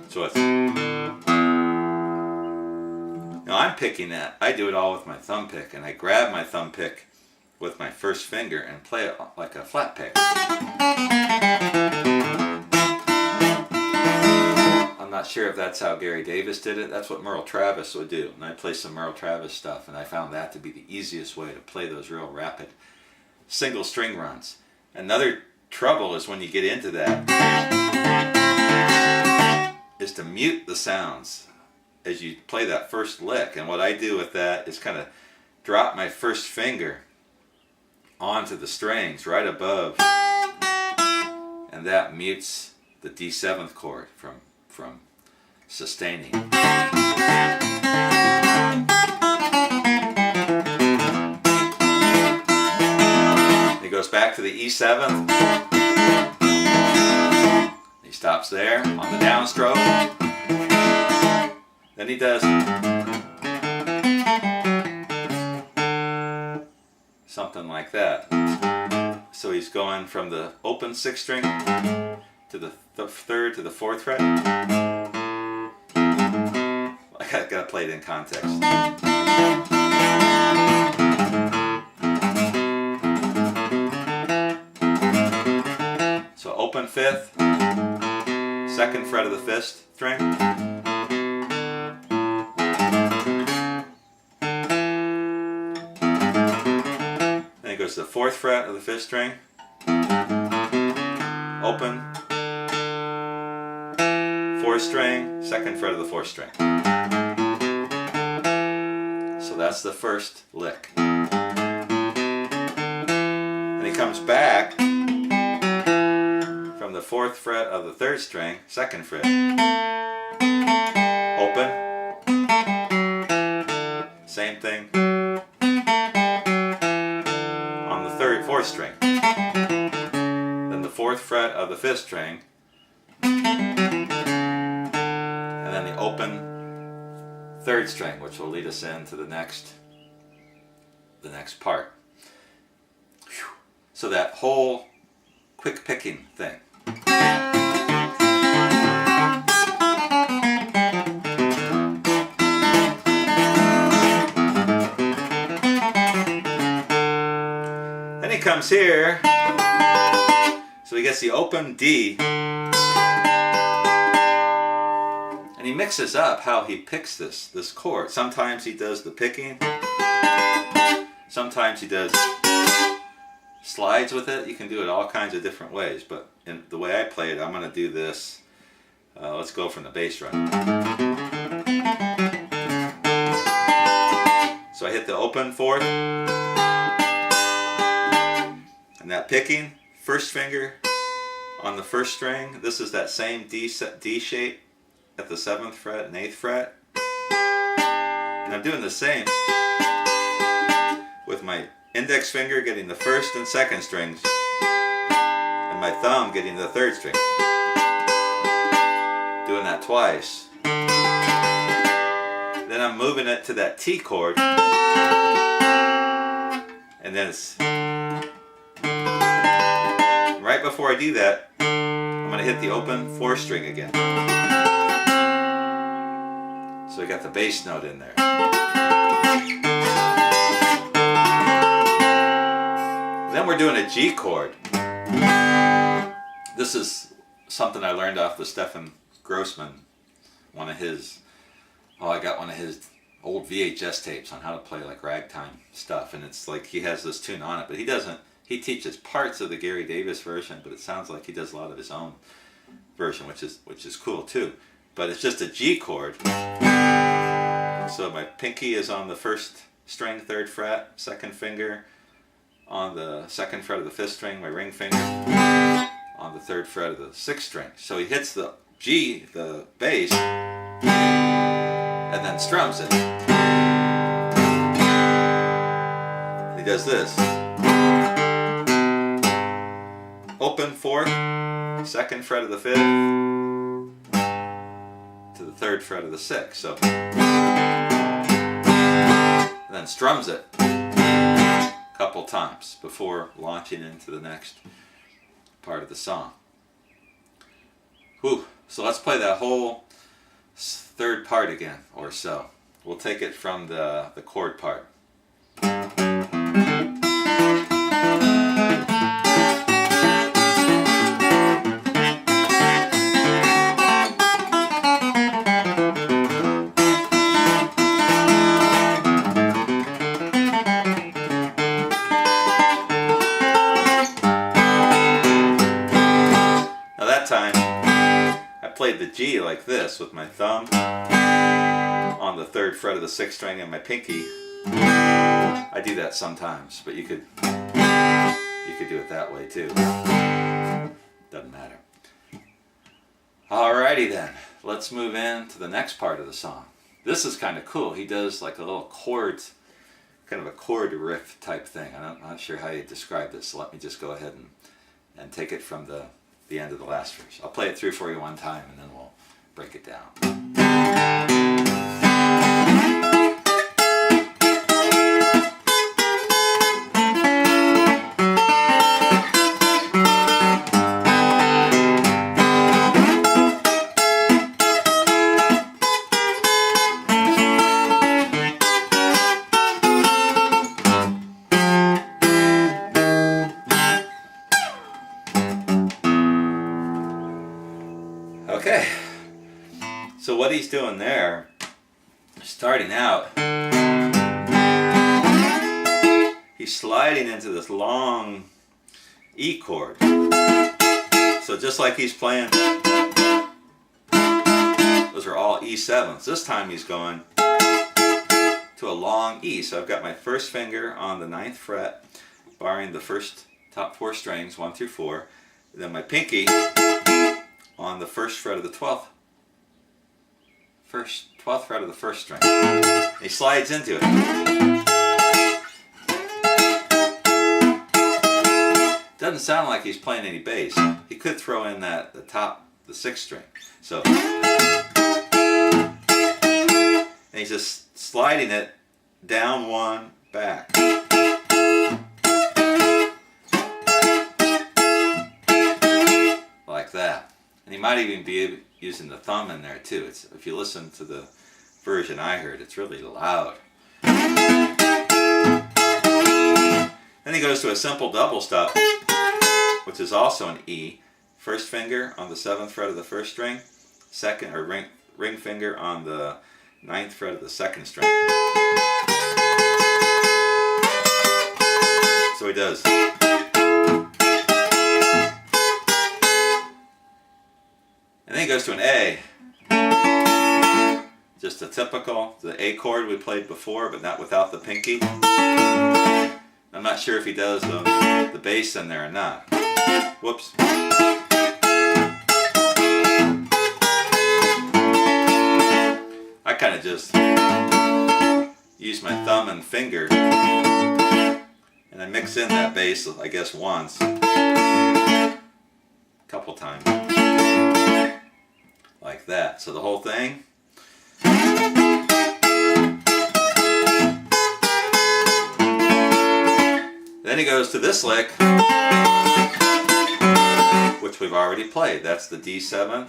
So it's... Now I'm picking that. I do it all with my thumb pick, and I grab my thumb pick with my first finger and play it like a flat pick. I'm not sure if that's how Gary Davis did it. That's what Merle Travis would do. And I play some Merle Travis stuff, and I found that to be the easiest way to play those real rapid single string runs. Another trouble is when you get into that is to mute the sounds as you play that first lick. And what I do with that is kind of drop my first finger onto the strings right above, and that mutes the D7th chord from sustaining. He goes back to the E7th. He stops there on the downstroke. Then he does something like that. So he's going from the open 6th string to the 3rd to the 4th fret. I gotta play it in context. So open 5th, 2nd fret of the 5th string. Then he goes to the 4th fret of the 5th string. Open, 4th string, 2nd fret of the 4th string. So that's the first lick. Then he comes back from the 4th fret of the 3rd string, 2nd fret. Open, same thing on the 4th string. Then the 4th fret of the 5th string, and then the open 3rd string, which will lead us into the next part. Whew. So that whole quick picking thing. Then he comes here, so he gets the open D. And he mixes up how he picks this chord. Sometimes he does the picking. Sometimes he does slides with it. You can do it all kinds of different ways. But in the way I play it, I'm going to do this. Let's go from the bass drum. So I hit the open 4th. And that picking, first finger on the 1st string. This is that same D shape at the 7th fret and 8th fret. And I'm doing the same with my index finger getting the 1st and 2nd strings and my thumb getting the 3rd string. Doing that twice. Then I'm moving it to that T chord, and then it's right before I do that, I'm going to hit the open 4th string again. So I got the bass note in there. Then we're doing a G chord. This is something I learned off the Stefan Grossman, one of his, I got one of his old VHS tapes on how to play like ragtime stuff, and it's like he has this tune on it, but he teaches parts of the Gary Davis version, but it sounds like he does a lot of his own version, which is cool too. But it's just a G chord. So my pinky is on the 1st string, 3rd fret, 2nd finger on the 2nd fret of the 5th string, my ring finger on the 3rd fret of the 6th string. So he hits the G, the bass, and then strums it. He does this. Open 4th, 2nd fret of the 5th to the 3rd fret of the 6th. So, and then strums it a couple times before launching into the next part of the song. Whew. So let's play that whole third part again, or so. We'll take it from the chord part. Now that time, I played the G like this with my thumb on the 3rd fret of the 6th string and my pinky. I do that sometimes, but you could do it that way too. Doesn't matter. Alrighty then, let's move into the next part of the song. This is kind of cool. He does like a little chord, kind of a chord riff type thing. I'm not sure how you describe this, so let me just go ahead and take it from the end of the last verse. I'll play it through for you one time and then we'll break it down. Okay, so what he's doing there, starting out, he's sliding into this long E chord. So just like he's playing, those are all E7s. This time he's going to a long E. So I've got my first finger on the 9th fret, barring the first top 4 strings, 1 through 4, and then my pinky on the 1st fret of the 12th fret of the 1st string. He slides into it. Doesn't sound like he's playing any bass. He could throw in the 6th string. So, and he's just sliding it down 1, back. Like that. And he might even be using the thumb in there too. If you listen to the version I heard, it's really loud. Then he goes to a simple double stop, which is also an E. First finger on the 7th fret of the 1st string, second or ring finger on the 9th fret of the 2nd string. So he does. And then he goes to an A. Just a typical, the A chord we played before, but not without the pinky. I'm not sure if he does the bass in there or not. Whoops. I kind of just use my thumb and finger and I mix in that bass, I guess, once. A couple times. Like that. So the whole thing. Then he goes to this lick, which we've already played. That's the D7.